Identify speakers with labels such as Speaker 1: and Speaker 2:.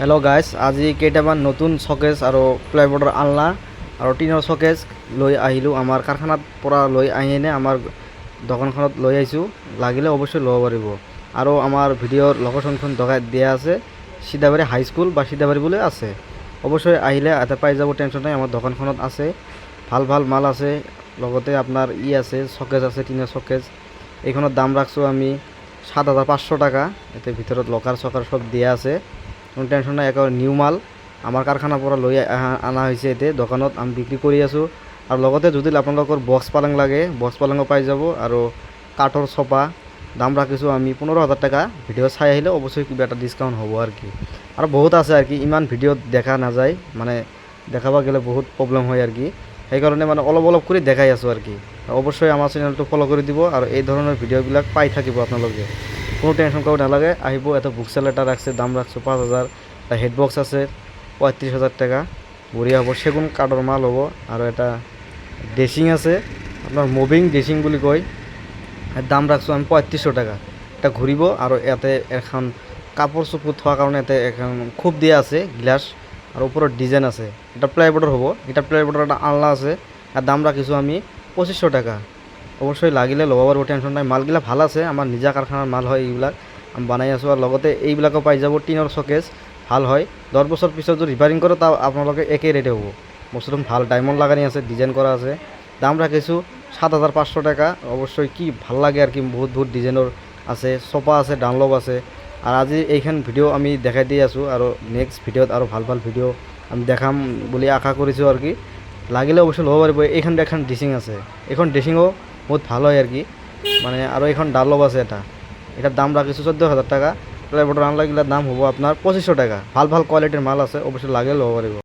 Speaker 1: Hello' guys, আজি কেইটামান নতুন চকেজ আৰু প্লাইবোৰ্ডৰ আলনা আৰু টিনৰ চকেজ লৈ আহিলোঁ। আমাৰ কাৰখানাৰ পৰা লৈ আহিনে আমাৰ দোকানখনত লৈ আহিছোঁ। লাগিলে অৱশ্যই ল'ব পাৰিব। আৰু আমাৰ ভিডিঅ'ৰ লোকেশ্যনখন দিয়া আছে, চিদাবাৰী হাইস্কুল বা চিদাবাৰী বুলি আছে। অৱশ্যই আহিলে ইয়াতে পাই যাব, টেনশ্যন নাই। আমাৰ দোকানখনত আছে, ভাল ভাল মাল আছে। লগতে আপোনাৰ আছে, চকেজ আছে, টিনৰ চকেজ। এইখনৰ দাম ৰাখছোঁ আমি 7,500 টাকা। ইয়াতে ভিতৰত লকাৰ চকাৰ চব দিয়া আছে, কোনো টেনশ্যন নাই। একেবাৰে নিউ মাল আমাৰ কাৰখানাৰ পৰা লৈ অনা হৈছে। এতিয়া দোকানত আমি বিক্ৰী কৰি আছোঁ। আৰু লগতে যদি আপোনালোকৰ বক্স পালেং লাগে, বক্স পালেঙো পাই যাব। আৰু কাঠৰ চোফা দাম ৰাখিছোঁ আমি 15,000 টাকা। ভিডিঅ' চাই আহিলে অৱশ্যই কিবা এটা ডিছকাউণ্ট হ'ব আৰু কি। আৰু বহুত আছে আৰু কি, ইমান ভিডিঅ'ত দেখা নাযায়, মানে দেখাব গ'লে বহুত প্ৰব্লেম হয় আৰু কি। সেইকাৰণে মানে অলপ অলপ কৰি দেখাই আছোঁ আৰু কি। অৱশ্যই আমাৰ চেনেলটো ফ'ল' কৰি দিব আৰু এই ধৰণৰ ভিডিঅ'বিলাক পাই থাকিব আপোনালোকে। কোনো টেনশ্যন কৰিব নালাগে, আহিব। এটা বুক চেল এটা ৰাখছে, দাম ৰাখছোঁ 5,000। এটা হেডবক্স আছে 35,000 টাকা, বঢ়িয়া হ'ব। চেগুন কাঠৰ মাল হ'ব। আৰু এটা ড্ৰেছিং আছে, আপোনাৰ মুভিং ড্ৰেছিং বুলি কয়, দাম ৰাখছোঁ আমি 3500 টাকা। এটা ঘূৰিব আৰু ইয়াতে এখন কাপোৰ চাপোৰ থোৱাৰ কাৰণে ইয়াতে এখন খুব দিয়া আছে, গ্লাছ আৰু ওপৰত ডিজাইন আছে। এটা প্লাইবোৰ্ডৰ হ'ব। এটা প্লাইবোৰ্ডৰ এটা আলনা আছে, ইয়াৰ দাম ৰাখিছোঁ আমি 2500 টাকা। অৱশ্যই লাগিলে ল'ব পাৰিব, টেনশ্যন নাই। মালবিলাক ভাল আছে, আমাৰ নিজা কাৰখানাৰ মাল হয় এইবিলাক, আমি বনাই আছোঁ। আৰু লগতে এইবিলাকো পাই যাব, টিনৰ চকেজ ভাল হয়। 10 বছৰ পিছত যদি ৰিপেয়াৰিং কৰে তাৰ আপোনালোকে একেই ৰেটে হ'ব। বস্তুটো ভাল, ডায়মণ্ড লাগানি আছে, ডিজাইন কৰা আছে। দাম ৰাখিছোঁ 7,500 টাকা। অৱশ্যই কি ভাল লাগে আৰু কি, বহুত বহুত ডিজাইনৰ আছে, চোফা আছে, ডানলপ আছে। আৰু আজি এইখন ভিডিঅ' আমি দেখাই দি আছোঁ, আৰু নেক্সট ভিডিঅ'ত আৰু ভাল ভাল ভিডিঅ' আমি দেখাম বুলি আশা কৰিছোঁ আৰু কি। লাগিলে অৱশ্যই ল'ব পাৰিব। এইখন এখন ড্ৰেছিং আছে, এইখন ড্ৰেছিঙো বহুত ভাল হয় আৰু কি, মানে। আৰু এইখন ডানলপ আছে এটা, এটাৰ দাম ৰাখিছোঁ 14,000 টাকা। প্লাইবোৰ্ডৰ আনলাগিলাৰ দাম হ'ব আপোনাৰ 2500 টাকা। ভাল ভাল কোৱালিটিৰ মাল আছে, অৱশ্যই লাগে ল'ব পাৰিব।